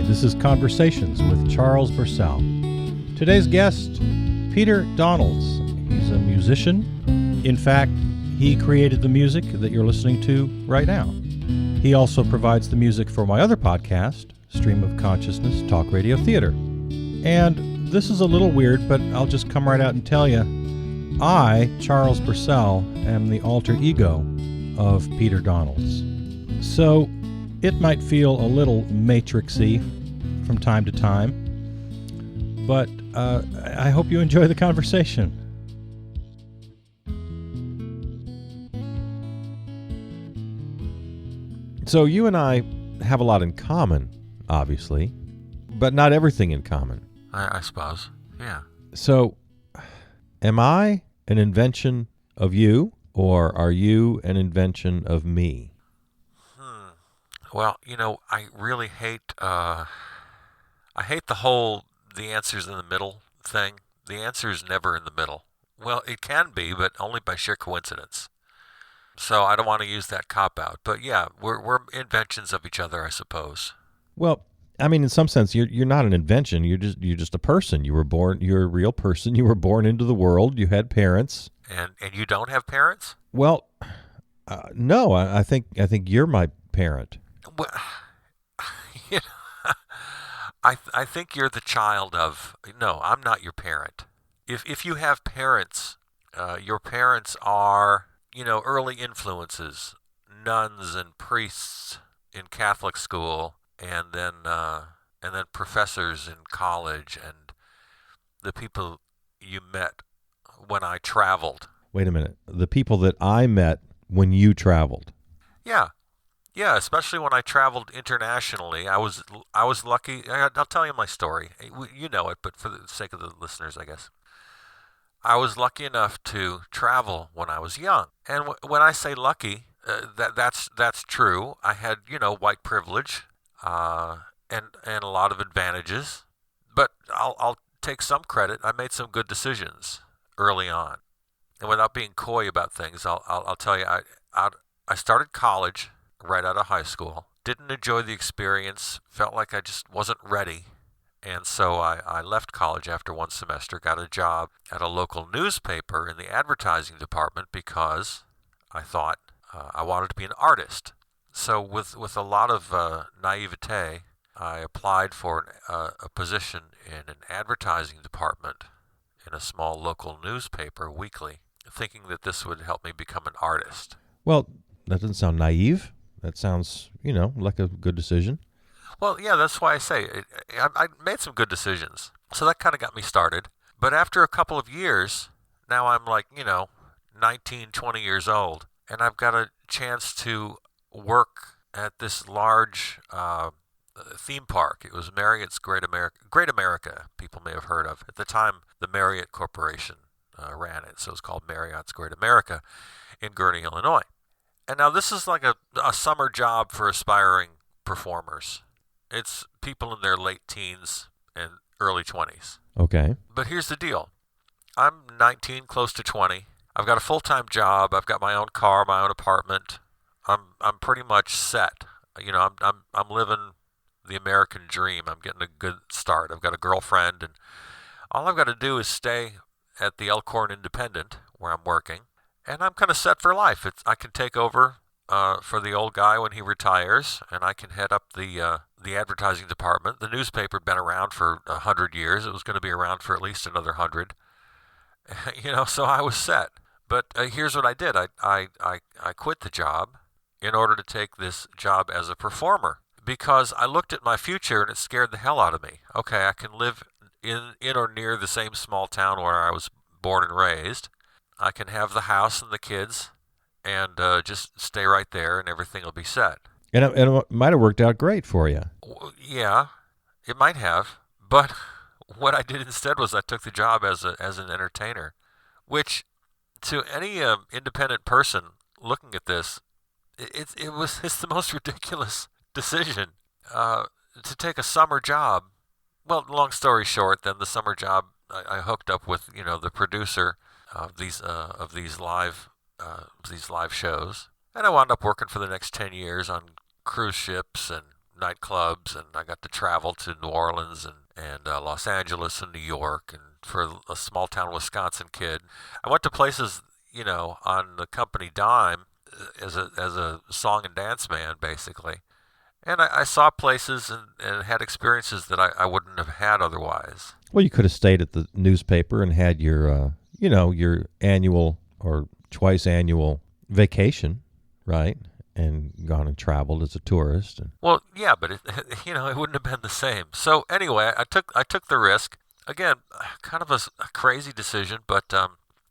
This is Conversations with Charles Bursell. Today's guest, Peter Donalds. He's a musician. In fact, he created the music that you're listening to right now. He also provides the music for my other podcast, Stream of Consciousness Talk Radio Theater. And this is a little weird, but I'll just come right out and tell you, I, Charles Bursell, am the alter ego of Peter Donalds. So it might feel a little matrixy from time to time, but I hope you enjoy the conversation. So you and I have a lot in common, obviously, but not everything in common. I suppose, yeah. So, am I an invention of you, or are you an invention of me? Well, I really hate, I hate the answer's in the middle thing. The answer is never in the middle. Well, it can be, but only by sheer coincidence. So I don't want to use that cop-out. But yeah, we're inventions of each other, I suppose. Well, I mean, in some sense, you're not an invention. You're just a person. You're a real person. You were born into the world. You had parents. And you don't have parents? Well, no. I think you're my parent. Well, I think you're the child of. No, I'm not your parent. If you have parents, your parents are early influences, nuns and priests in Catholic school. And then professors in college and the people you met when I traveled. Wait a minute. The people that I met when you traveled. Yeah, especially when I traveled internationally. I was lucky. I'll tell you my story. You know it, but for the sake of the listeners, I guess. I was lucky enough to travel when I was young. And when I say lucky, that's true. I had, white privilege. And a lot of advantages, but I'll take some credit. I made some good decisions early on, and without being coy about things, I'll tell you, I started college right out of high school. Didn't enjoy the experience. Felt like I just wasn't ready, and so I left college after one semester. Got a job at a local newspaper in the advertising department because I thought I wanted to be an artist. So with a lot of naivete, I applied for a position in an advertising department in a small local newspaper weekly, thinking that this would help me become an artist. Well, that doesn't sound naive. That sounds, like a good decision. Well, yeah, that's why I say I made some good decisions. So that kind of got me started. But after a couple of years, now I'm like, 19, 20 years old, and I've got a chance to work at this large theme park. It was Marriott's Great America, people may have heard of. At the time, the Marriott Corporation ran it, so it's called Marriott's Great America in Gurnee, Illinois. And now this is like a summer job for aspiring performers. It's people in their late teens and early 20s. Okay. But here's the deal. I'm 19, close to 20. I've got a full-time job. I've got my own car, my own apartment. I'm pretty much set. I'm living the American dream. I'm getting a good start. I've got a girlfriend, and all I've got to do is stay at the Elkhorn Independent where I'm working, and I'm kind of set for life. I can take over for the old guy when he retires, and I can head up the advertising department. The newspaper had been around for 100 years. It was going to be around for at least another 100. So I was set. But here's what I did. I quit the job in order to take this job as a performer, because I looked at my future and it scared the hell out of me. Okay, I can live in or near the same small town where I was born and raised. I can have the house and the kids and just stay right there and everything will be set. And it might have worked out great for you. Yeah, it might have. But what I did instead was I took the job as an entertainer, which to any independent person looking at this, it's the most ridiculous decision to take a summer job. Well, long story short, then the summer job I hooked up with the producer of these live shows, and I wound up working for the next 10 years on cruise ships and nightclubs, and I got to travel to New Orleans and Los Angeles and New York. And for a small town Wisconsin kid, I went to places, on the company dime as a song and dance man, basically. And I saw places and had experiences that I wouldn't have had otherwise. Well, you could have stayed at the newspaper and had your, your annual or twice annual vacation, right? And gone and traveled as a tourist. Well, yeah, but it wouldn't have been the same. So anyway, I took the risk. Again, kind of a crazy decision, but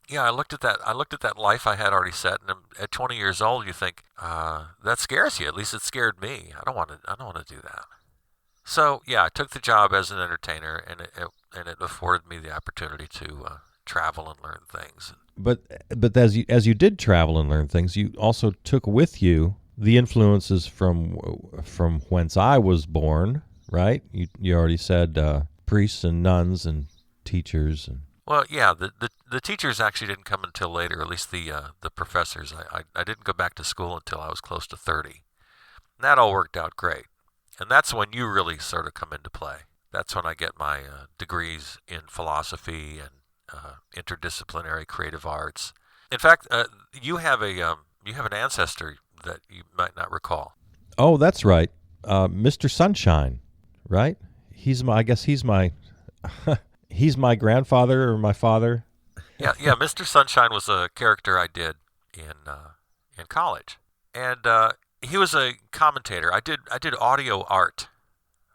I looked at that life I had already set, and at 20 years old, you think that scares you. At least it scared me. I don't want to do that. So yeah, I took the job as an entertainer, and it afforded me the opportunity to travel and learn things. But as you did travel and learn things, you also took with you the influences from whence I was born, right? You already said priests and nuns and teachers and. Well, yeah, the teachers actually didn't come until later. At least the professors. I didn't go back to school until I was close to 30. And that all worked out great, and that's when you really sort of come into play. That's when I get my degrees in philosophy and interdisciplinary creative arts. In fact, you have an ancestor that you might not recall. Oh, that's right, Mr. Sunshine, right? He's my he's my grandfather or my father. Yeah. Mr. Sunshine was a character I did in college, and he was a commentator. I did audio art,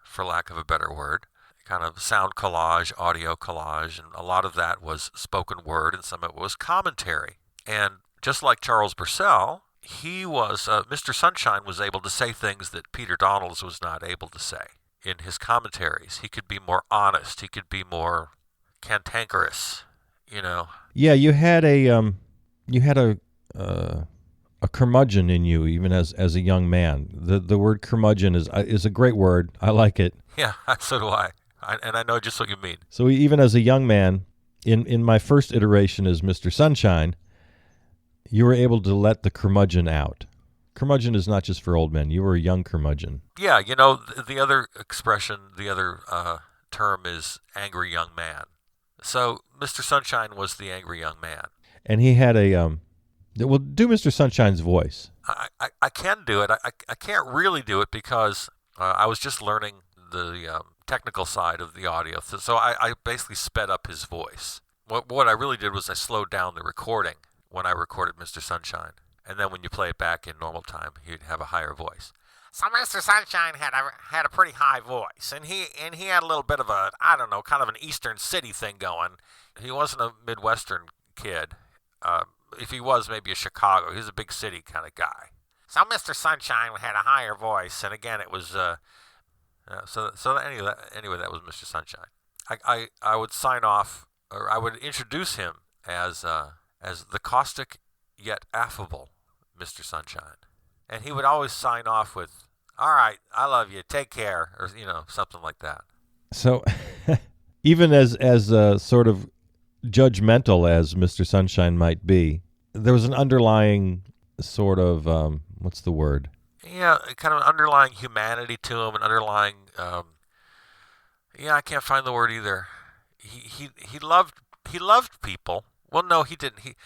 for lack of a better word. Kind of sound collage, audio collage, and a lot of that was spoken word, and some of it was commentary. And just like Charles Bursell, he was Mr. Sunshine was able to say things that Peter Donalds was not able to say in his commentaries. He could be more honest. He could be more cantankerous. Yeah, you had a curmudgeon in you, even as a young man. The word curmudgeon is a great word. I like it. Yeah, so do I. And I know just what you mean. So even as a young man, in my first iteration as Mr. Sunshine, you were able to let the curmudgeon out. Curmudgeon is not just for old men. You were a young curmudgeon. Yeah, the other expression, the other term is angry young man. So Mr. Sunshine was the angry young man. And he had do Mr. Sunshine's voice. I can do it. I can't really do it because I was just learning the technical side of the audio. So I basically sped up his voice. What I really did was I slowed down the recording when I recorded Mr. Sunshine. And then when you play it back in normal time, he'd have a higher voice. So Mr. Sunshine had a pretty high voice, and he had a little bit of a, I don't know, kind of an Eastern City thing going. He wasn't a Midwestern kid. If he was, maybe a Chicago. He was a big city kind of guy. So Mr. Sunshine had a higher voice, and again, it was so anyway, that was Mr. Sunshine. I would sign off, or I would introduce him as the caustic yet affable Mr. Sunshine. And he would always sign off with, "All right, I love you, take care," or something like that. So, even as sort of judgmental as Mr. Sunshine might be, there was an underlying sort of what's the word? Yeah, kind of an underlying humanity to him, an underlying I can't find the word either. He loved people. Well, no, he didn't.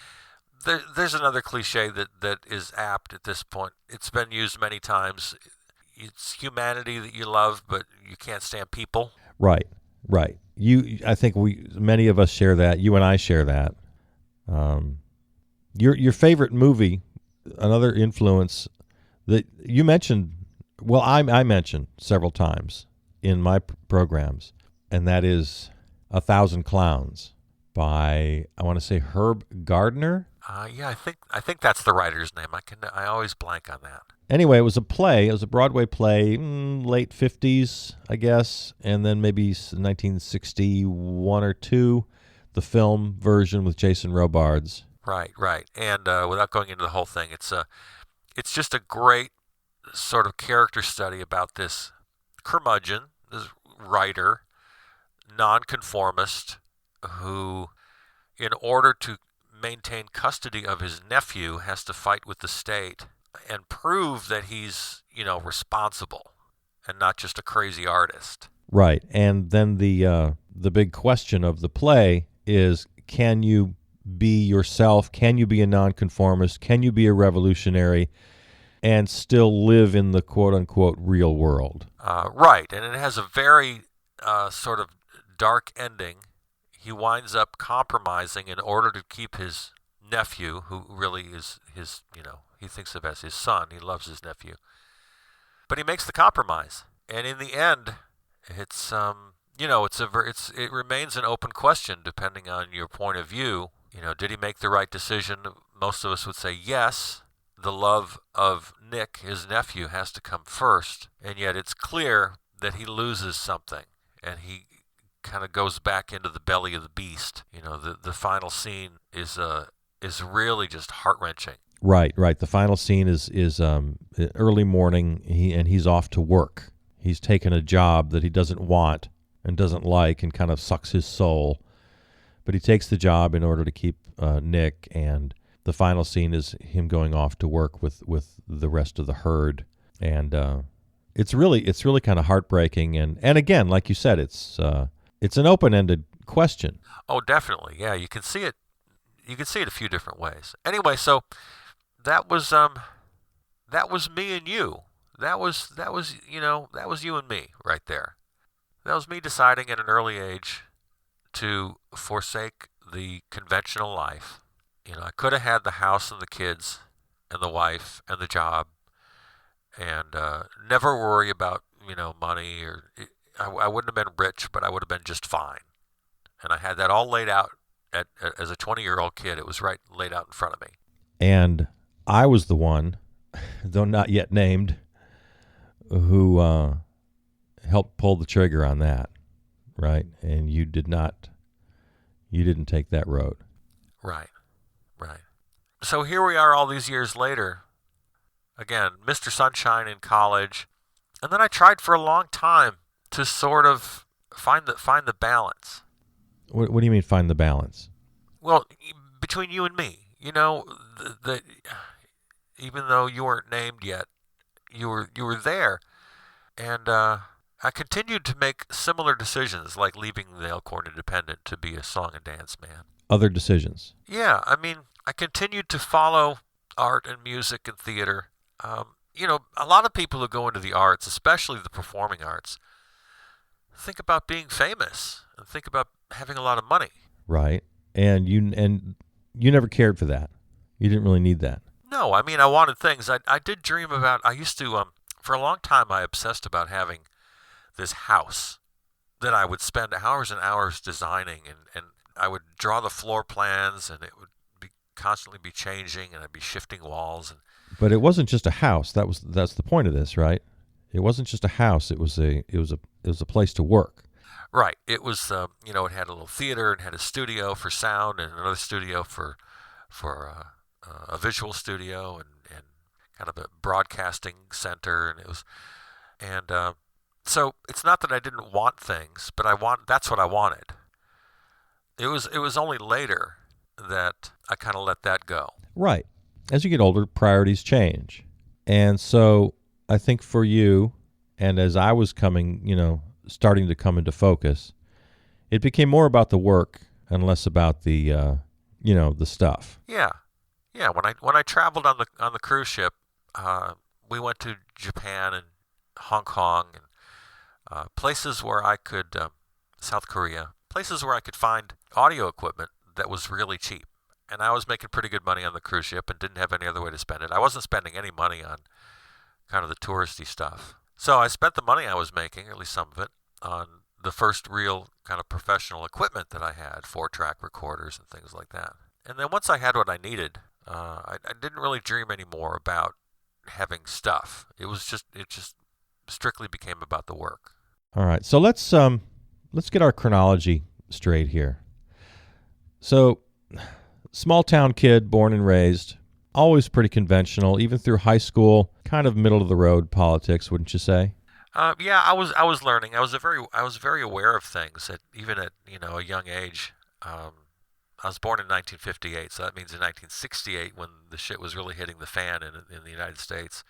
There's another cliche that is apt at this point. It's been used many times. It's humanity that you love, but you can't stand people. Right. I think many of us share that. You and I share that. Your favorite movie, another influence that you mentioned. Well, I mentioned several times in my programs, and that is 1,000 Clowns by, I want to say, Herb Gardner. Yeah, I think that's the writer's name. I always blank on that. Anyway, it was a play. It was a Broadway play, late 50s, I guess, and then maybe 1961 or 2, the film version with Jason Robards. Right. And without going into the whole thing, it's just a great sort of character study about this curmudgeon, this writer, nonconformist, who, in order to maintain custody of his nephew, has to fight with the state and prove that he's, responsible. and not just a crazy artist. Right. And then the big question of the play is, can you be yourself? Can you be a nonconformist? Can you be a revolutionary and still live in the quote-unquote real world? Right. And it has a very sort of dark ending. He winds up compromising in order to keep his nephew, who really is his, he thinks of as his son. He loves his nephew. But he makes the compromise. And in the end, it's, it remains an open question depending on your point of view. Did he make the right decision? Most of us would say yes. The love of Nick, his nephew, has to come first. And yet it's clear that he loses something. And he kind of goes back into the belly of the beast. The final scene is really just heart-wrenching. Right. The final scene is early morning, he's off to work. He's taken a job that he doesn't want and doesn't like and kind of sucks his soul. But he takes the job in order to keep Nick, and the final scene is him going off to work with the rest of the herd. And it's really kind of heartbreaking. And again, like you said, it's an open-ended question. Oh, definitely. Yeah, you can see it. You can see it a few different ways. Anyway, so that was me and you. That was you and me right there. That was me deciding at an early age to forsake the conventional life. I could have had the house and the kids and the wife and the job and never worry about, money I wouldn't have been rich, but I would have been just fine. And I had that all laid out as a 20-year-old kid. It was right laid out in front of me. And I was the one, though not yet named, who helped pull the trigger on that, right? And you didn't take that road. Right. So here we are all these years later. Again, Mr. Sunshine in college. And then I tried for a long time to sort of find the balance. What do you mean find the balance? Well, between you and me, that even though you weren't named yet, you were there, and I continued to make similar decisions, like leaving the Elkhorn Independent to be a song and dance man. Other decisions? Yeah, I continued to follow art and music and theater. A lot of people who go into the arts, especially the performing arts, think about being famous and think about having a lot of money. Right. And you never cared for that. You didn't really need that. No, I wanted things. I did dream about, I used to, for a long time, I obsessed about having this house that I would spend hours and hours designing, and I would draw the floor plans, and it would constantly be changing, and I'd be shifting walls. But it wasn't just a house. That's the point of this, right? It wasn't just a house. It was a place to work. Right. It was, it had a little theater and had a studio for sound and another studio for a visual studio and kind of a broadcasting center, and so it's not that I didn't want things, but that's what I wanted. It was only later that I kind of let that go. Right. As you get older, priorities change. And so I think for you, and as I was starting to come into focus, it became more about the work and less about the stuff. Yeah. When I traveled on the cruise ship, we went to Japan and Hong Kong and places where I could, South Korea, places where I could find audio equipment that was really cheap. And I was making pretty good money on the cruise ship and didn't have any other way to spend it. I wasn't spending any money on kind of the touristy stuff. So I spent the money I was making, or at least some of it, on the first real kind of professional equipment that I had, 4-track recorders and things like that. And then once I had what I needed, I didn't really dream anymore about having stuff. It just strictly became about the work. All right. So let's get our chronology straight here. So, small town kid, born and raised, always pretty conventional, even through high school, kind of middle of the road politics, wouldn't you say? Yeah, I was learning. I was very aware of things even at a young age. I was born in 1958, so that means in 1968, when the shit was really hitting the fan in the United States,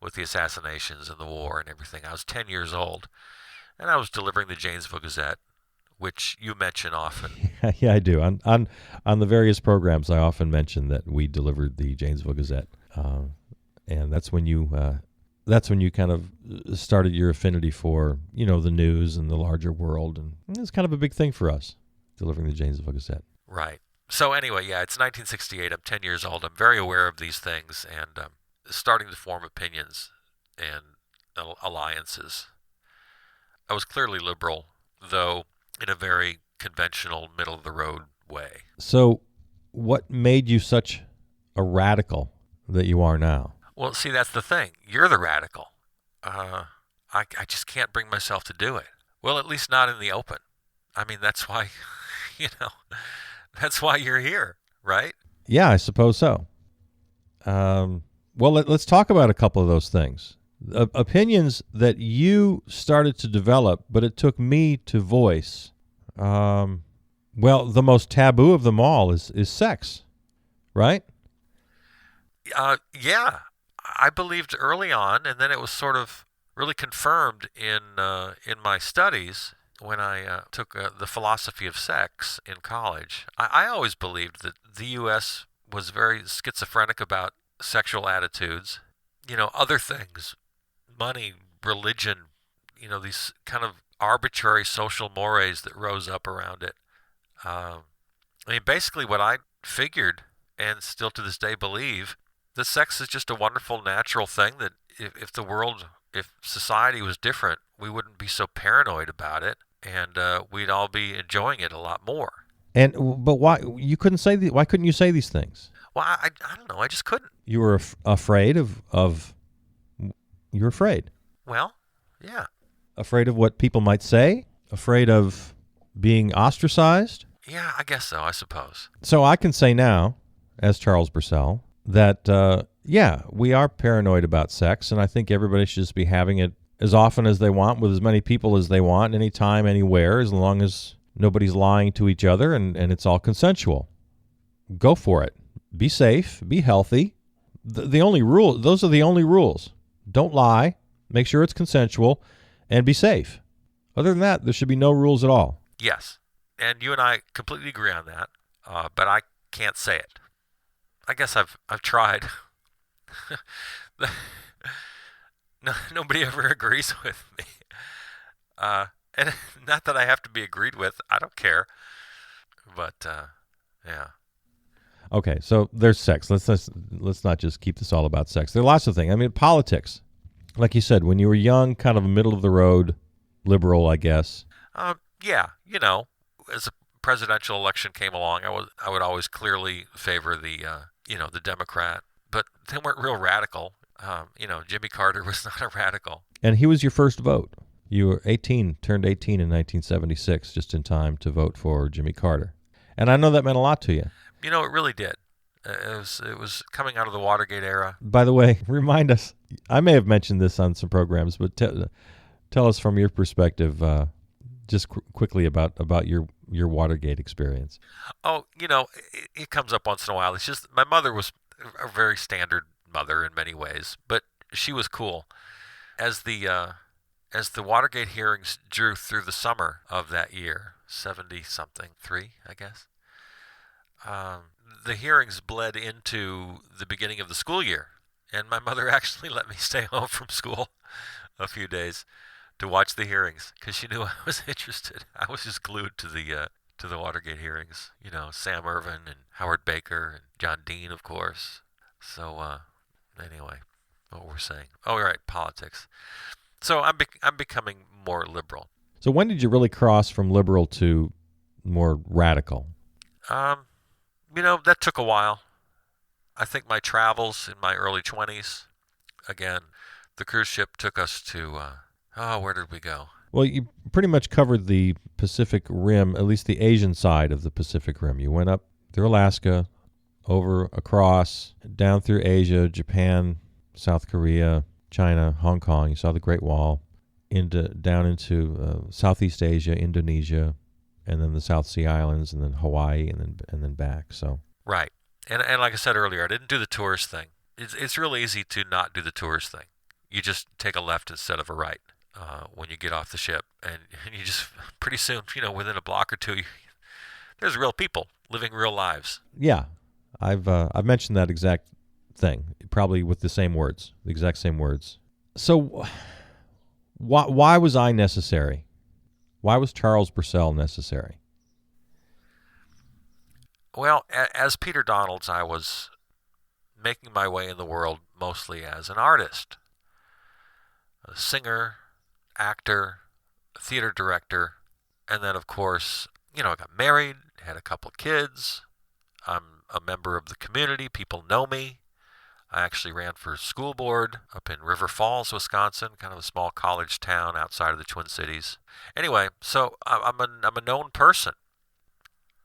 with the assassinations and the war and everything. I was 10 years old, and I was delivering the Janesville Gazette, which you mention often. Yeah, I do. On the various programs, I often mention that we delivered the Janesville Gazette, and that's when you kind of started your affinity for the news and the larger world, and it's kind of a big thing for us, delivering the Janesville Gazette. Right. So anyway, yeah, it's 1968. I'm 10 years old. I'm very aware of these things and starting to form opinions and alliances. I was clearly liberal, though in a very conventional, middle-of-the-road way. So what made you such a radical that you are now? Well, see, that's the thing. You're the radical. I just can't bring myself to do it. Well, at least not in the open. I mean, that's why, that's why you're here, right? Yeah, I suppose so. Well, let's talk about a couple of those things. Opinions that you started to develop, but it took me to voice. Well, the most taboo of them all is sex, right? Yeah. I believed early on, and then it was sort of really confirmed in my studies when I took the philosophy of sex in college. I always believed that the U.S. was very schizophrenic about sexual attitudes, other things, money, religion, these kind of arbitrary social mores that rose up around it. Basically what I figured, and still to this day believe, that sex is just a wonderful natural thing that if society was different, we wouldn't be so paranoid about it, and we'd all be enjoying it a lot more. But why you couldn't say why couldn't you say these things? Well, I don't know. I just couldn't. You were afraid of you were afraid. Well, yeah. Afraid of what people might say? Afraid of being ostracized? Yeah, I guess so, I suppose. So I can say now, as Charles Bursell, that, we are paranoid about sex, and I think everybody should just be having it as often as they want, with as many people as they want, anytime, anywhere, as long as nobody's lying to each other and it's all consensual. Go for it. Be safe. Be healthy. The only rule, those are the only rules. Don't lie. Make sure it's consensual, and be safe. Other than that, there should be no rules at all. Yes, and you and I completely agree on that, but I can't say it. I guess I've tried. Nobody ever agrees with me. And not that I have to be agreed with. I don't care. But, yeah. Okay, so there's sex. Let's not just keep this all about sex. There are lots of things. I mean, politics. Like you said, when you were young, kind of a middle-of-the-road liberal, I guess. Yeah, as a presidential election came along, I would always clearly favor the Democrat. But they weren't real radical. Jimmy Carter was not a radical. And he was your first vote. You were turned 18 in 1976, just in time to vote for Jimmy Carter. And I know that meant a lot to you. It really did. It was coming out of the Watergate era. By the way, remind us, I may have mentioned this on some programs, but tell us from your perspective, just quickly about your Watergate experience. Oh, it comes up once in a while. It's just my mother was a very standard mother in many ways, but she was cool. As the Watergate hearings drew through the summer of that year, 3, I guess, the hearings bled into the beginning of the school year, and my mother actually let me stay home from school a few days to watch the hearings because she knew I was interested. I was just glued to the Watergate hearings. Sam Ervin and Howard Baker and John Dean, of course. So anyway, what we're saying? Oh, right, politics. So I'm becoming more liberal. So when did you really cross from liberal to more radical? That took a while. I think my travels in my early 20s, again, the cruise ship took us to, where did we go? Well, you pretty much covered the Pacific Rim, at least the Asian side of the Pacific Rim. You went up through Alaska, across, down through Asia, Japan, South Korea, China, Hong Kong. You saw the Great Wall, down into Southeast Asia, Indonesia, and then the South Sea Islands, and then Hawaii, and then back. So right, and like I said earlier, I didn't do the tourist thing. It's real easy to not do the tourist thing. you just take a left instead of a right when you get off the ship, and you just pretty soon, within a block or two, there's real people living real lives. Yeah, I've mentioned that exact thing, probably with the same words, the exact same words. So, why was I necessary? Why was Charles Bursell necessary? Well, as Peter Donalds, I was making my way in the world mostly as an artist, a singer, actor, theater director, and then, of course, I got married, had a couple kids. I'm a member of the community. People know me. I actually ran for school board up in River Falls, Wisconsin, kind of a small college town outside of the Twin Cities. Anyway, so I'm a known person.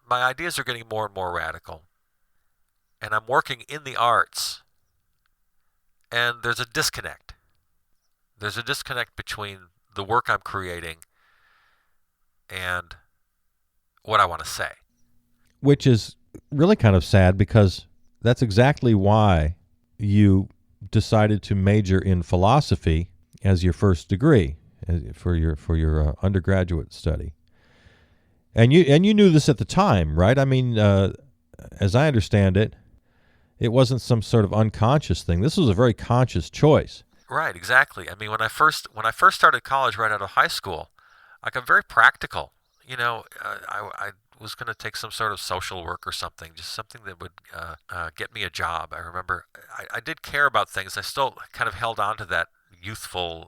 My ideas are getting more and more radical, and I'm working in the arts, and there's a disconnect. There's a disconnect between the work I'm creating and what I want to say. Which is really kind of sad, because that's exactly why you decided to major in philosophy as your first degree for your undergraduate study. And you knew this at the time, right? I mean, as I understand it, it wasn't some sort of unconscious thing. This was a very conscious choice. Right, exactly. I mean, when I first started college right out of high school, I got very practical. I was going to take some sort of social work or something, just something that would get me a job. I remember I did care about things. I still kind of held on to that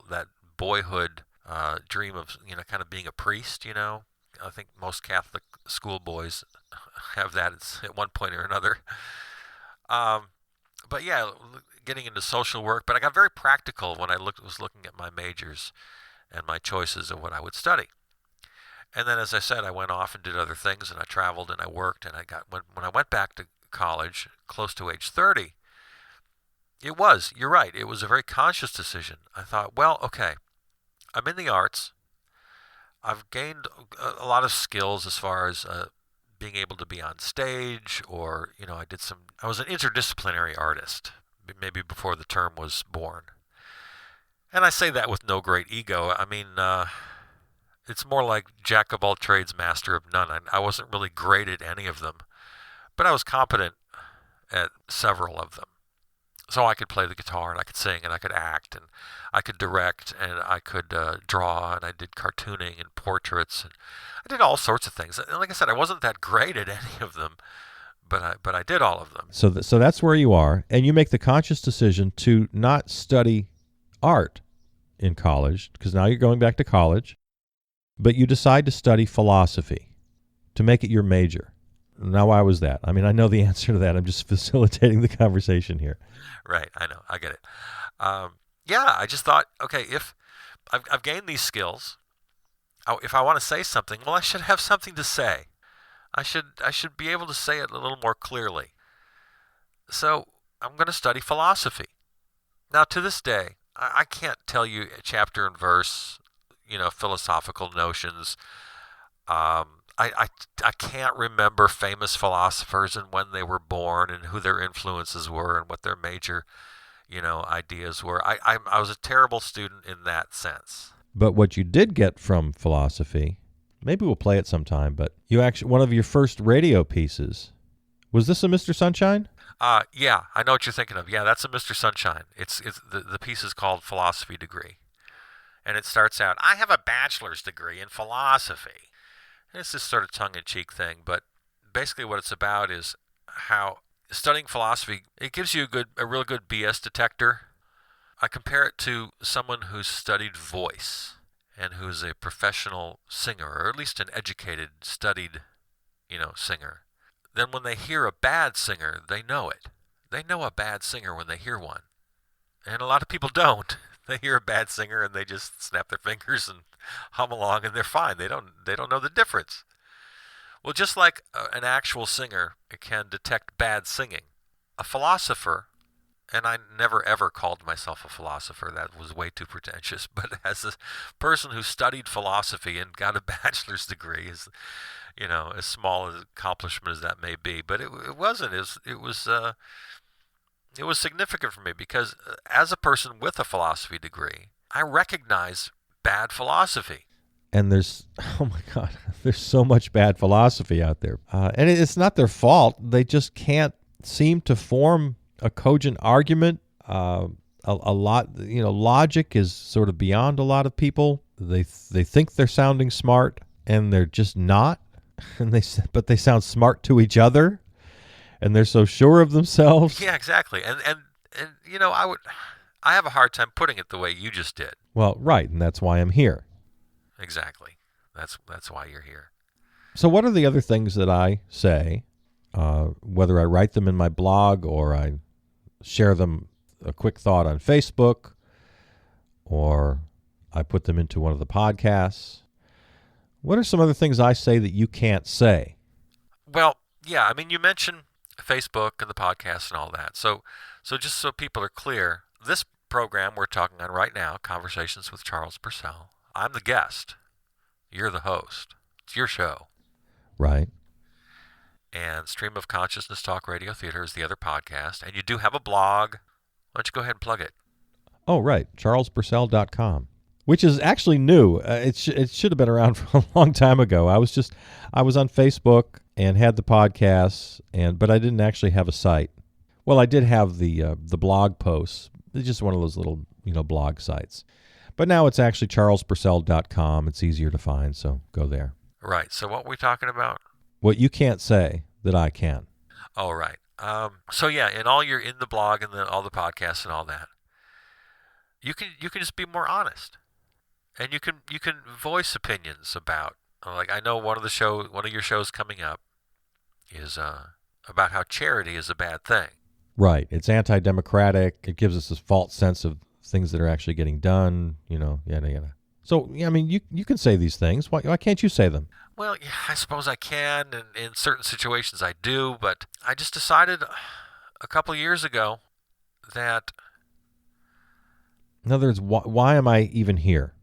that boyhood dream of, kind of being a priest, I think most Catholic schoolboys have that at one point or another. But yeah, getting into social work. But I got very practical when I was looking at my majors and my choices of what I would study. And then, as I said, I went off and did other things, and I traveled and I worked. And when I went back to college, close to age 30, you're right, it was a very conscious decision. I thought, well, okay, I'm in the arts. I've gained a lot of skills as far as being able to be on stage, or, I was an interdisciplinary artist, maybe before the term was born. And I say that with no great ego. I mean, it's more like jack of all trades, master of none. I wasn't really great at any of them, but I was competent at several of them. So I could play the guitar, and I could sing, and I could act, and I could direct, and I could draw, and I did cartooning and portraits, and I did all sorts of things. And like I said, I wasn't that great at any of them, but I did all of them. So that's where you are, and you make the conscious decision to not study art in college, because now you're going back to college, but you decide to study philosophy, to make it your major. Now, why was that? I mean, I know the answer to that. I'm just facilitating the conversation here. Right, I know, I get it. Yeah, I just thought, okay, if I've gained these skills, if I want to say something, well, I should have something to say. I should be able to say it a little more clearly. So I'm going to study philosophy. Now, to this day, I can't tell you chapter and verse, philosophical notions. I can't remember famous philosophers and when they were born and who their influences were and what their major, ideas were. I was a terrible student in that sense. But what you did get from philosophy, maybe we'll play it sometime, but one of your first radio pieces, was this a Mr. Sunshine? Yeah, I know what you're thinking of. Yeah, that's a Mr. Sunshine. It's the piece is called Philosophy Degree. And it starts out, I have a bachelor's degree in philosophy. It's this sort of tongue-in-cheek thing, but basically what it's about is how studying philosophy, it gives you a real good BS detector. I compare it to someone who's studied voice and who's a professional singer, or at least an educated, studied, singer. Then when they hear a bad singer, they know it. They know a bad singer when they hear one. And a lot of people don't. They hear a bad singer and they just snap their fingers and hum along, and they're fine. They don't know the difference. Well, just like an actual singer can detect bad singing, a philosopher, and I never ever called myself a philosopher, that was way too pretentious, but as a person who studied philosophy and got a bachelor's degree, is as small an accomplishment as that may be, but it wasn't. It was it was significant for me because as a person with a philosophy degree, I recognize bad philosophy. And there's, oh my God, there's so much bad philosophy out there. And it's not their fault. They just can't seem to form a cogent argument. A lot, logic is sort of beyond a lot of people. They think they're sounding smart, and they're just not. But they sound smart to each other, and they're so sure of themselves. Yeah, exactly. And I have a hard time putting it the way you just did. Well, right, and that's why I'm here. Exactly. That's why you're here. So what are the other things that I say, whether I write them in my blog or I share them, a quick thought on Facebook, or I put them into one of the podcasts? What are some other things I say that you can't say? Well, yeah, I mean, you mentioned Facebook and the podcast and all that. So just so people are clear, this program we're talking on right now, Conversations with Charles Bursell, I'm the guest. You're the host. It's your show. Right. And Stream of Consciousness Talk Radio Theater is the other podcast. And you do have a blog. Why don't you go ahead and plug it? Oh, right. charlesbursell.com, which is actually new. It should have been around for a long time ago. I was on Facebook and had the podcasts, but I didn't actually have a site. Well, I did have the blog posts. It's just one of those little, blog sites. But now it's actually charlesbursell.com. It's easier to find, so go there. Right. So what are we talking about? What you can't say that I can. Oh, right. So yeah, in the blog and all the podcasts and all that, you can just be more honest, and you can voice opinions about. Like, I know one of your shows coming up is about how charity is a bad thing. Right. It's anti-democratic. It gives us this false sense of things that are actually getting done. Yada yada. So I mean, you can say these things. Why can't you say them? Well, yeah, I suppose I can, and in certain situations I do, but I just decided a couple years ago that... In other words, why am I even here?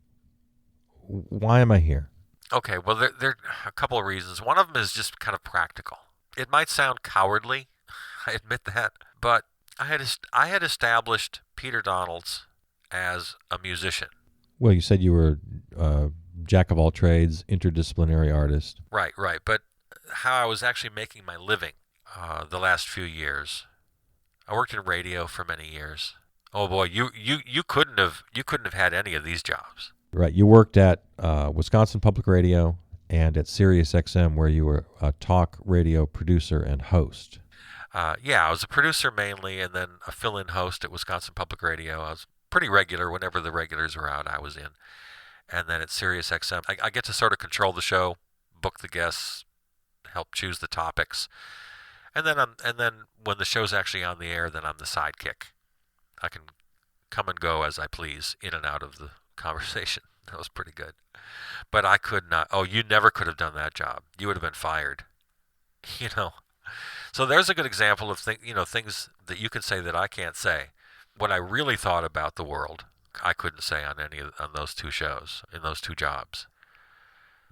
Why am I here? Okay, well, there are a couple of reasons. One of them is just kind of practical. It might sound cowardly, I admit that, but I had established Peter Donalds as a musician. Well, you said you were jack of all trades, interdisciplinary artist. Right. But how I was actually making my living the last few years, I worked in radio for many years. Oh boy, you couldn't have had any of these jobs. Right. You worked at Wisconsin Public Radio and at Sirius XM, where you were a talk radio producer and host. Yeah, I was a producer mainly, and then a fill-in host at Wisconsin Public Radio. I was pretty regular. Whenever the regulars were out, I was in. And then at Sirius XM, I get to sort of control the show, book the guests, help choose the topics. And then when the show's actually on the air, then I'm the sidekick. I can come and go as I please, in and out of the conversation. That was pretty good. But I could not. Oh, you never could have done that job. You would have been fired. So there's a good example of things that you can say that I can't say. What I really thought about the world, I couldn't say on those two shows, in those two jobs.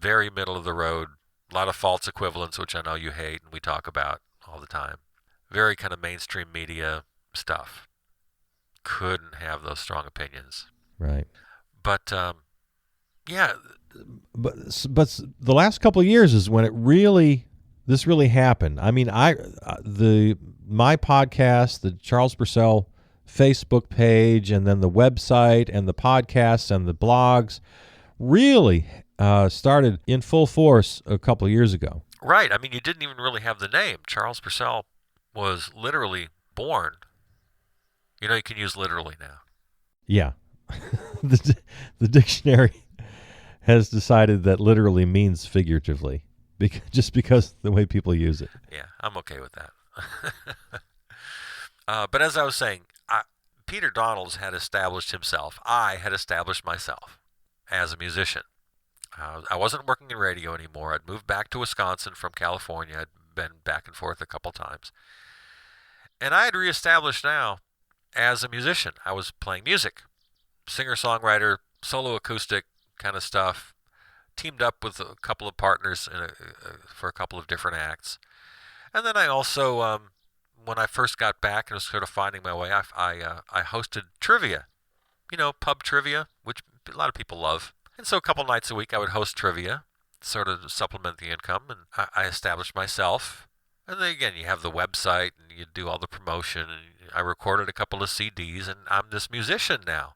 Very middle of the road, a lot of false equivalence, which I know you hate and we talk about all the time. Very kind of mainstream media stuff. Couldn't have those strong opinions. Right. But yeah. But the last couple of years is when this really happened. I mean, my podcast, the Charles Bursell Facebook page, and then the website and the podcasts and the blogs really started in full force a couple of years ago. Right. I mean, you didn't even really have the name. Charles Bursell was literally born. You can use literally now. Yeah. The dictionary has decided that literally means figuratively, just because the way people use it. Yeah, I'm okay with that. But as I was saying, Peter Donalds had established himself. I had established myself as a musician. I wasn't working in radio anymore. I'd moved back to Wisconsin from California. I'd been back and forth a couple times. And I had reestablished now as a musician. I was playing music, singer-songwriter, solo acoustic kind of stuff, teamed up with a couple of partners for a couple of different acts. And then I also when I first got back and was sort of finding my way, I hosted trivia, pub trivia, which a lot of people love. And so a couple nights a week I would host trivia, sort of supplement the income, and I established myself. And then again, you have the website, and you do all the promotion, and I recorded a couple of CDs, and I'm this musician now.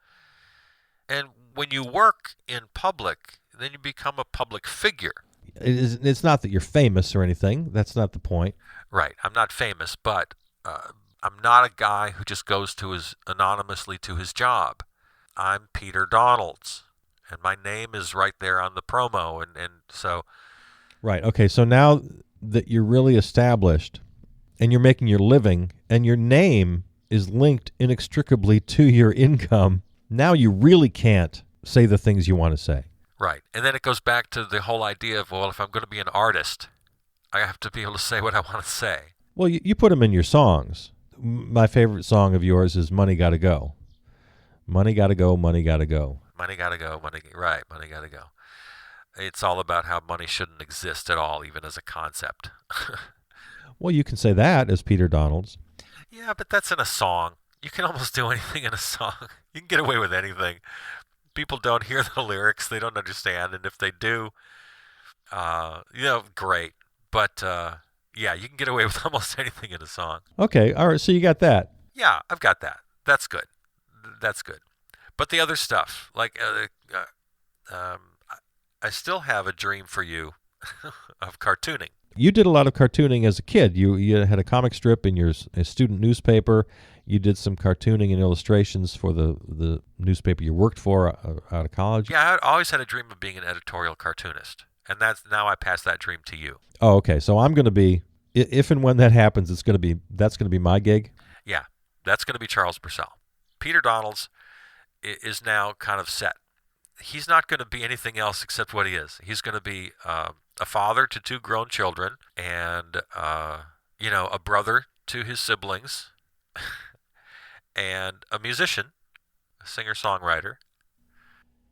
And when you work in public, then you become a public figure. It's not that you're famous or anything. That's not the point. Right. I'm not famous, but I'm not a guy who just goes anonymously to his job. I'm Peter Donalds, and my name is right there on the promo, and so... Right. Okay, so now that you're really established, and you're making your living, and your name is linked inextricably to your income, now you really can't say the things you want to say. Right. And then it goes back to the whole idea of, well, if I'm going to be an artist, I have to be able to say what I want to say. Well, you put them in your songs. My favorite song of yours is Money Gotta Go. Money gotta go, money gotta go. Money gotta go, money gotta go. It's all about how money shouldn't exist at all, even as a concept. Well, you can say that as Peter Donalds. Yeah, but that's in a song. You can almost do anything in a song. You can get away with anything. People don't hear the lyrics. They don't understand. And if they do, great. But, yeah, you can get away with almost anything in a song. Okay. All right. So you got that. Yeah, I've got that. That's good. That's good. But the other stuff, like, I still have a dream for you of cartooning. You did a lot of cartooning as a kid. You had a comic strip in your student newspaper. You did some cartooning and illustrations for the newspaper you worked for out of college. Yeah, I always had a dream of being an editorial cartoonist, and now I pass that dream to you. Oh, okay. So I'm going to be, if and when that happens, that's going to be my gig. Yeah, that's going to be Charles Bursell. Peter Donalds is now kind of set. He's not going to be anything else except what he is. He's going to be a father to 2 grown children, and a brother to his siblings, and a musician, a singer-songwriter.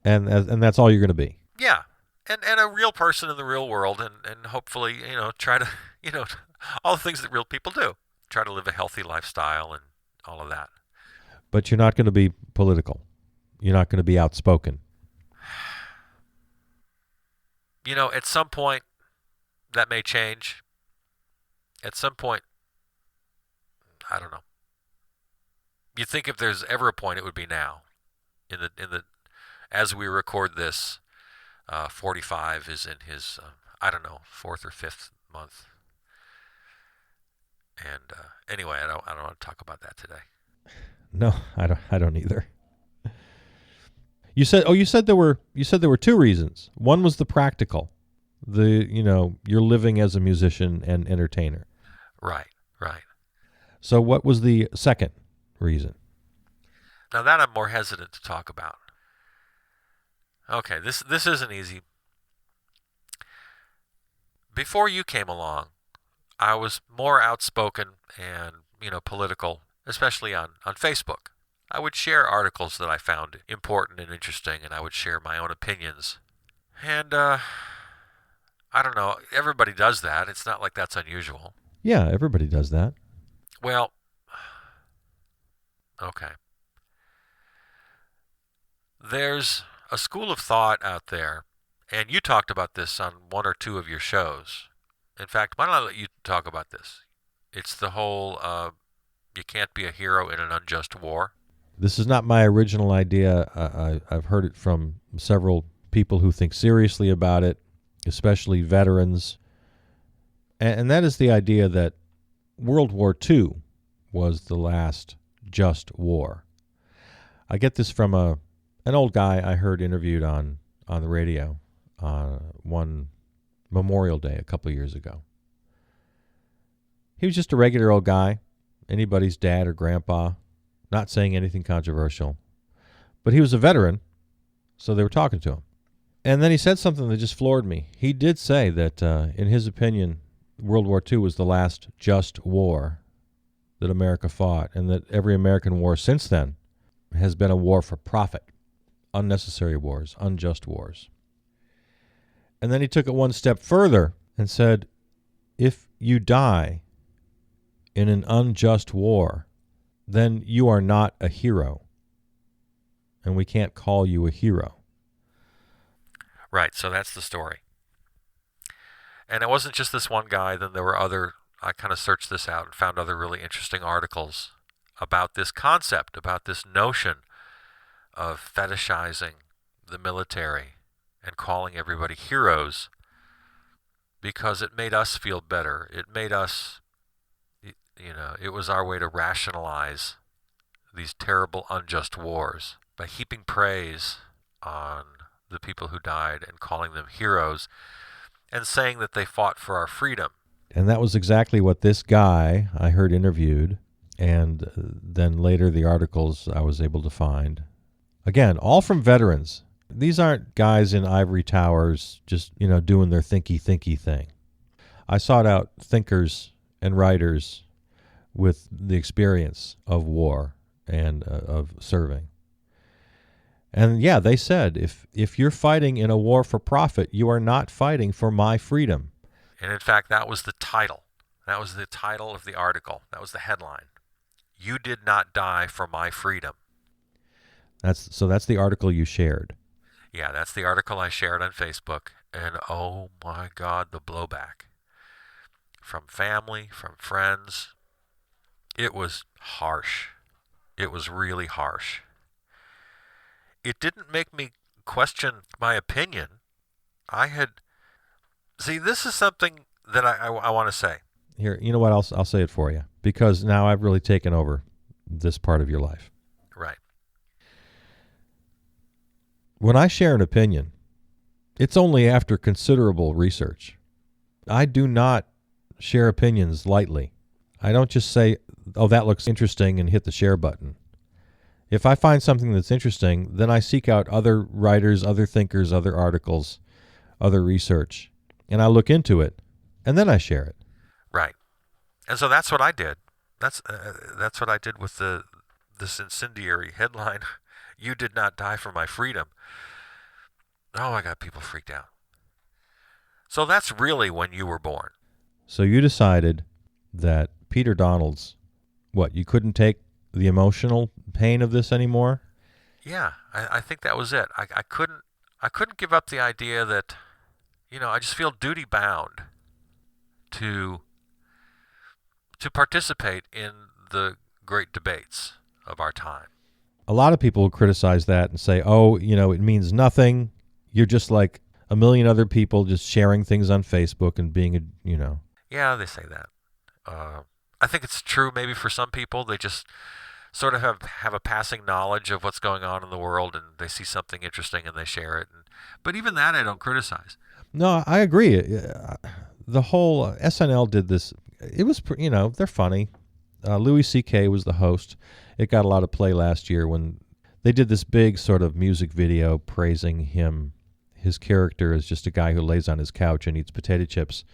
And that's all you're going to be. Yeah, and a real person in the real world, and hopefully, try to, all the things that real people do. Try to live a healthy lifestyle and all of that. But you're not going to be political. You're not going to be outspoken. At some point, that may change. At some point, I don't know. You'd think if there's ever a point, it would be now. As we record this, 45 is in his, 4th or 5th month. And anyway, I don't want to talk about that today. No, I don't either. You said there were 2 reasons. One was the practical. You're living as a musician and entertainer. Right. So what was the second reason? Now that I'm more hesitant to talk about. Okay, this isn't easy. Before you came along, I was more outspoken and, political, especially on Facebook. I would share articles that I found important and interesting, and I would share my own opinions. And, I don't know, everybody does that. It's not like that's unusual. Yeah, everybody does that. Well, okay. There's a school of thought out there, and you talked about this on 1 or 2 of your shows. In fact, why don't I let you talk about this? It's the whole, you can't be a hero in an unjust war. This is not my original idea. I've heard it from several people who think seriously about it, especially veterans. And that is the idea that World War II was the last just war. I get this from an old guy I heard interviewed on the radio one Memorial Day a couple of years ago. He was just a regular old guy, anybody's dad or grandpa, not saying anything controversial. But he was a veteran, so they were talking to him. And then he said something that just floored me. He did say that, in his opinion, World War II was the last just war that America fought, and that every American war since then has been a war for profit, unnecessary wars, unjust wars. And then he took it one step further and said, if you die in an unjust war, then you are not a hero. And we can't call you a hero. Right, so that's the story. And it wasn't just this one guy, then there were I kind of searched this out and found other really interesting articles about this concept, about this notion of fetishizing the military and calling everybody heroes because it made us feel better. It made us, it was our way to rationalize these terrible, unjust wars by heaping praise on the people who died and calling them heroes and saying that they fought for our freedom. And that was exactly what this guy I heard interviewed, and then later the articles I was able to find. Again, all from veterans. These aren't guys in ivory towers just, doing their thinky thing. I sought out thinkers and writers with the experience of war and of serving. And yeah, they said, if you're fighting in a war for profit, you are not fighting for my freedom. And in fact, that was the title. That was the title of the article. That was the headline. You did not die for my freedom. That's the article you shared. Yeah, that's the article I shared on Facebook. And oh my God, the blowback. From family, from friends. It was harsh. It was really harsh. It didn't make me question my opinion. See, this is something that I want to say. Here, you know what? I'll say it for you, because now I've really taken over this part of your life. Right. When I share an opinion, it's only after considerable research. I do not share opinions lightly. I don't just say, oh, that looks interesting, and hit the share button. If I find something that's interesting, then I seek out other writers, other thinkers, other articles, other research, and I look into it, and then I share it. Right. And so that's what I did. That's what I did with this incendiary headline. You did not die for my freedom. Oh, I got people freaked out. So that's really when you were born. So you decided that Peter Donalds, you couldn't take the emotional pain of this anymore? Yeah, I think that was it. I couldn't give up the idea that, I just feel duty bound to participate in the great debates of our time. A lot of people criticize that and say, oh, it means nothing. You're just like a million other people just sharing things on Facebook and being Yeah, they say that. I think it's true maybe for some people. They just sort of have a passing knowledge of what's going on in the world, and they see something interesting and they share it. But even that I don't criticize. No, I agree. The whole SNL did this. It was, they're funny. Louis C.K. was the host. It got a lot of play last year when they did this big sort of music video praising him. His character is just a guy who lays on his couch and eats potato chips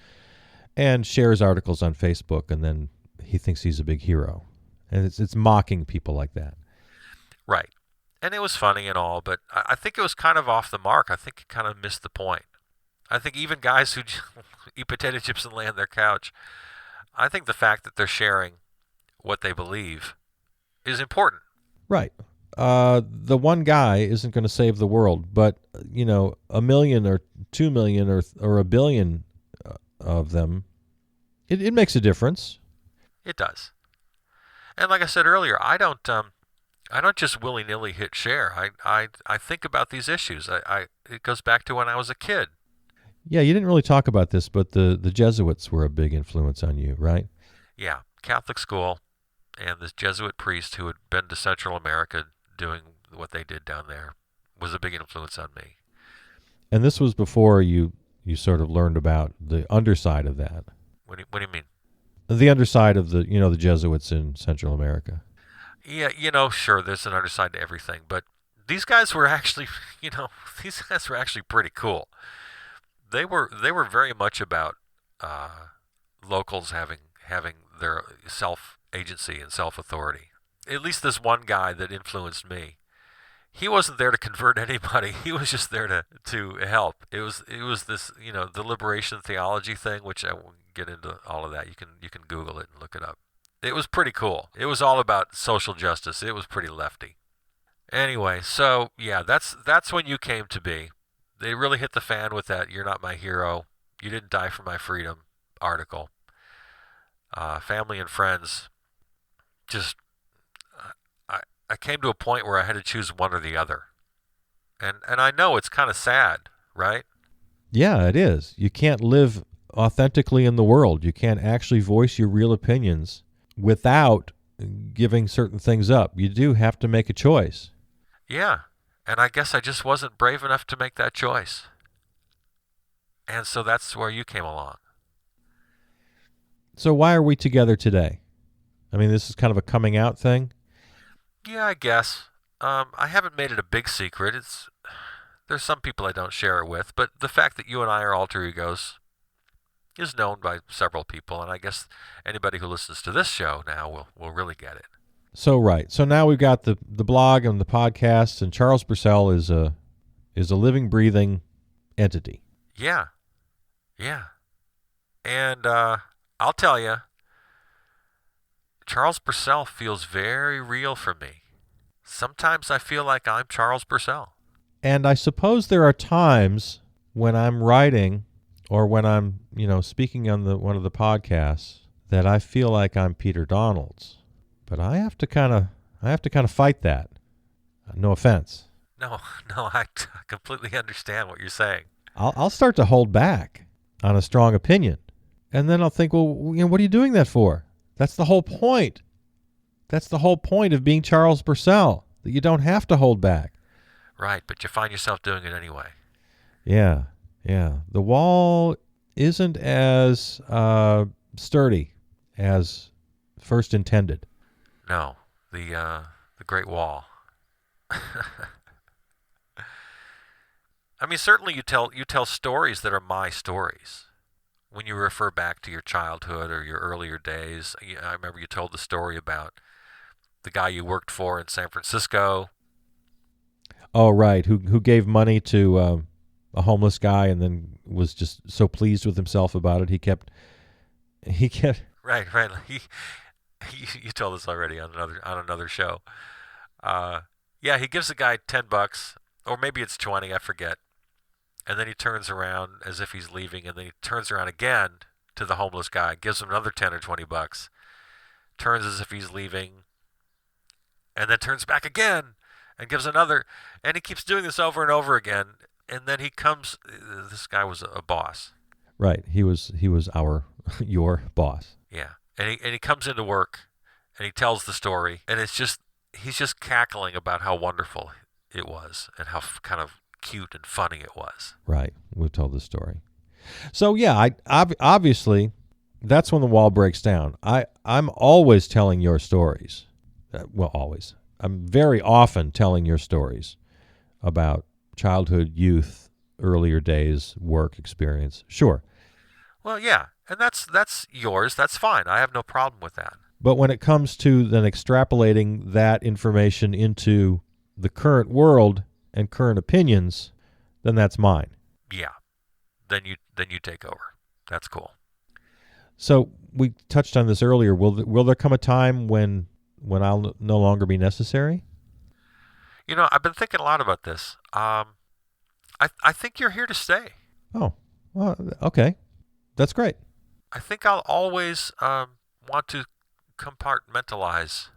and shares articles on Facebook, and then he thinks he's a big hero. And it's mocking people like that. Right. And it was funny and all, but I think it was kind of off the mark. I think it kind of missed the point. I think even guys who eat potato chips and lay on their couch, I think the fact that they're sharing what they believe is important. Right. The one guy isn't going to save the world, but, 1 million or 2 million or a billion of them, it makes a difference. It does. And like I said earlier, I don't just willy-nilly hit share. I think about these issues. It goes back to when I was a kid. Yeah, you didn't really talk about this, but the Jesuits were a big influence on you, right? Yeah, Catholic school, and this Jesuit priest who had been to Central America doing what they did down there was a big influence on me. And this was before you sort of learned about the underside of that. What do you mean? The underside of the Jesuits in Central America. Yeah, sure, there's an underside to everything, but these guys were actually, pretty cool. They were very much about locals having their self-agency and self-authority. At least this one guy that influenced me, he wasn't there to convert anybody. He was just there to help. It was this, the liberation theology thing, which I won't get into all of that. You can Google it and look it up. It was pretty cool. It was all about social justice. It was pretty lefty. Anyway, so yeah, that's when you came to be. They really hit the fan with that "You're not my hero. You didn't die for my freedom" article. Family and friends just I came to a point where I had to choose one or the other. And I know it's kind of sad, right? Yeah, it is. You can't live authentically in the world. You can't actually voice your real opinions without giving certain things up. You do have to make a choice. Yeah. And I guess I just wasn't brave enough to make that choice. And so that's where you came along. So why are we together today? I mean, this is kind of a coming out thing. Yeah, I guess. I haven't made it a big secret. There's some people I don't share it with, but the fact that you and I are alter egos is known by several people, and I guess anybody who listens to this show now will really get it. So right. So now we've got the blog and the podcast, and Charles Bursell is a living, breathing entity. Yeah. Yeah. And I'll tell you, Charles Bursell feels very real for me. Sometimes I feel like I'm Charles Bursell. And I suppose there are times when I'm writing or when I'm, speaking on one of the podcasts that I feel like I'm Peter Donalds. But I have to kind of fight that. No offense. No, I completely understand what you're saying. I'll start to hold back on a strong opinion. And then I'll think, well, what are you doing that for? That's the whole point. That's the whole point of being Charles Bursell, that you don't have to hold back. Right, but you find yourself doing it anyway. Yeah. The wall isn't as sturdy as first intended. No, the Great Wall. I mean, certainly you tell stories that are my stories. When you refer back to your childhood or your earlier days, I remember you told the story about the guy you worked for in San Francisco. Oh, right. Who gave money to a homeless guy and then was just so pleased with himself about it. He kept. Right. You told us already on another show. Yeah, he gives the guy $10, or maybe it's 20, I forget. And then he turns around as if he's leaving, and then he turns around again to the homeless guy, gives him another 10 or $20, turns as if he's leaving, and then turns back again and gives another, and he keeps doing this over and over again. And then he comes. This guy was a boss. Right. He was your boss. Yeah. And he comes into work, and he tells the story, and he's just cackling about how wonderful it was and how kind of cute and funny it was. Right. We've told the story. So yeah, obviously that's when the wall breaks down. I'm always telling your stories. Well, always. I'm very often telling your stories about childhood, youth, earlier days, work experience. Sure. Well, yeah, and that's yours. That's fine. I have no problem with that. But when it comes to then extrapolating that information into the current world and current opinions, then that's mine. Yeah. Then you take over. That's cool. So we touched on this earlier. Will there come a time when I'll no longer be necessary? I've been thinking a lot about this. I think you're here to stay. Oh, well, okay. That's great. I think I'll always want to compartmentalize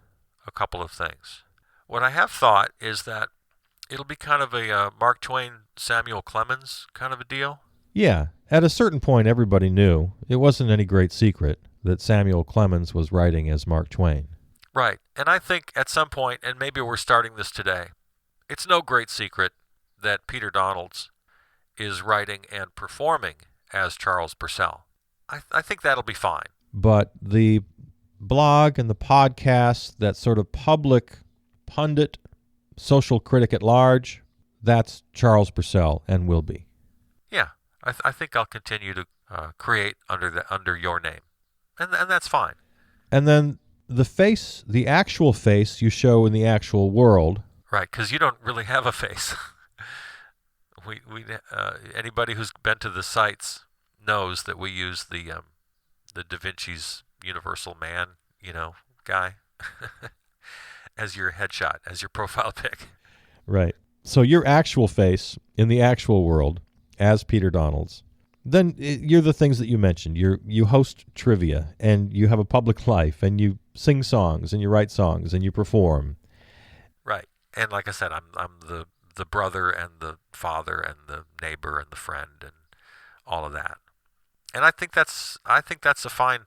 a couple of things. What I have thought is that it'll be kind of a Mark Twain, Samuel Clemens kind of a deal. Yeah. At a certain point, everybody knew. It wasn't any great secret that Samuel Clemens was writing as Mark Twain. Right. And I think at some point, and maybe we're starting this today, it's no great secret that Peter Donalds is writing and performing as Charles Bursell. I think that'll be fine. But the blog and the podcast, that sort of public pundit, social critic at large, that's Charles Bursell and will be. Yeah, I think I'll continue to create under your name, and that's fine. And then the actual face you show in the actual world. Right, because you don't really have a face. we anybody who's been to the sites knows that we use the Da Vinci's Universal Man, guy as your headshot, as your profile pic. Right. So your actual face in the actual world as Peter Donalds, then you're the things that you mentioned. You host trivia, and you have a public life, and you sing songs, and you write songs, and you perform. Right. And like I said, I'm the brother and the father and the neighbor and the friend and all of that. And I think that's a fine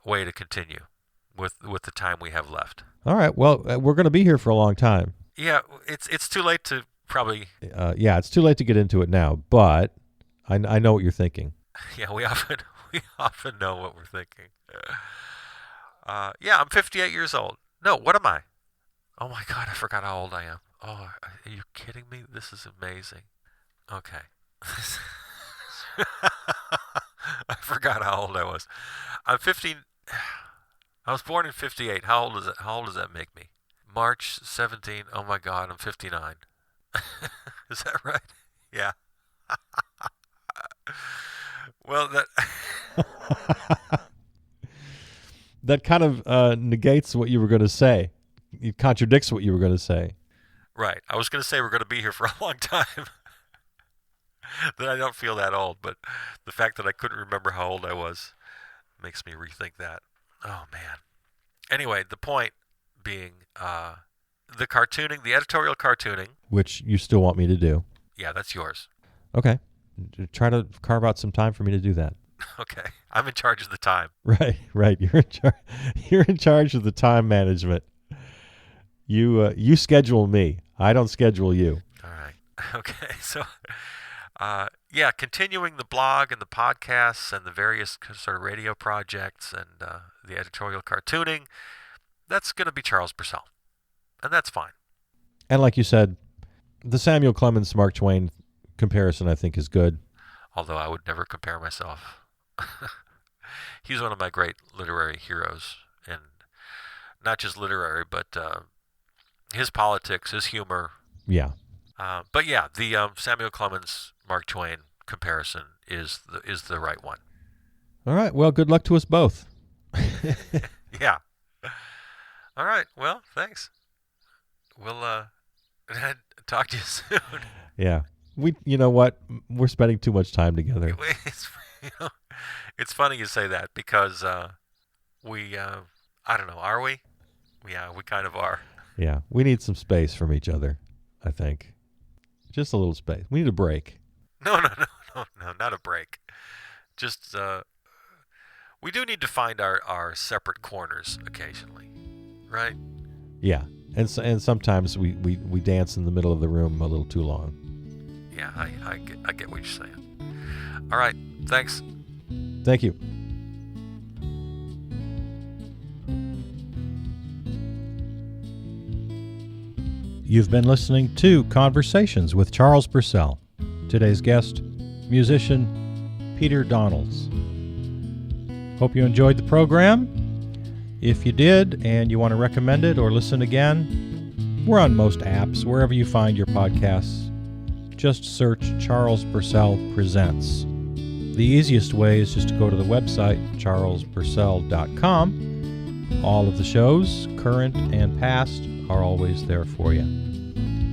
way to continue with the time we have left. All right. Well, we're going to be here for a long time. Yeah, it's too late to probably. Yeah, it's too late to get into it now, but I know what you're thinking. Yeah, we often know what we're thinking. Yeah, I'm 58 years old. No, what am I? Oh my God, I forgot how old I am. Oh, are you kidding me? This is amazing. Okay. I forgot how old I was. I'm 15. I was born in 58. How old does that make me? March 17. Oh my God, I'm 59. Is that right? Yeah. Well, that kind of negates what you were going to say. It contradicts what you were going to say. Right. I was going to say we're going to be here for a long time. That I don't feel that old, but the fact that I couldn't remember how old I was makes me rethink that. Oh, man. Anyway, the point being the cartooning, the editorial cartooning. Which you still want me to do. Yeah, that's yours. Okay. Try to carve out some time for me to do that. Okay. I'm in charge of the time. Right. You're in charge of the time management. You schedule me. I don't schedule you. All right. Okay. So, yeah, continuing the blog and the podcasts and the various sort of radio projects and the editorial cartooning, that's going to be Charles Bursell. And that's fine. And like you said, the Samuel Clemens Mark Twain comparison, I think, is good. Although I would never compare myself. He's one of my great literary heroes. And not just literary, but his politics, his humor. Yeah. But yeah, the Samuel Clemens Mark Twain comparison is the right one. All right. Well, good luck to us both. Yeah. All right. Well, thanks. We'll talk to you soon. Yeah. You know what? We're spending too much time together. It's funny you say that because we, I don't know, are we? Yeah, we kind of are. Yeah. We need some space from each other, I think. Just a little space. We need a break. No, not a break. Just, we do need to find our separate corners occasionally, right? Yeah. And sometimes we dance in the middle of the room a little too long. Yeah, I get what you're saying. All right, thanks. Thank you. You've been listening to Conversations with Charles Bursell. Today's guest, musician Peter Donalds. Hope you enjoyed the program. If you did and you want to recommend it or listen again, we're on most apps, wherever you find your podcasts. Just search Charles Bursell Presents. The easiest way is just to go to the website, charlesbursell.com. All of the shows, current and past, are always there for you.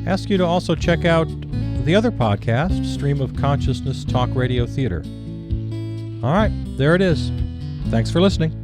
Ask you to also check out the other podcast, Stream of Consciousness Talk Radio Theater. All right, there it is. Thanks for listening.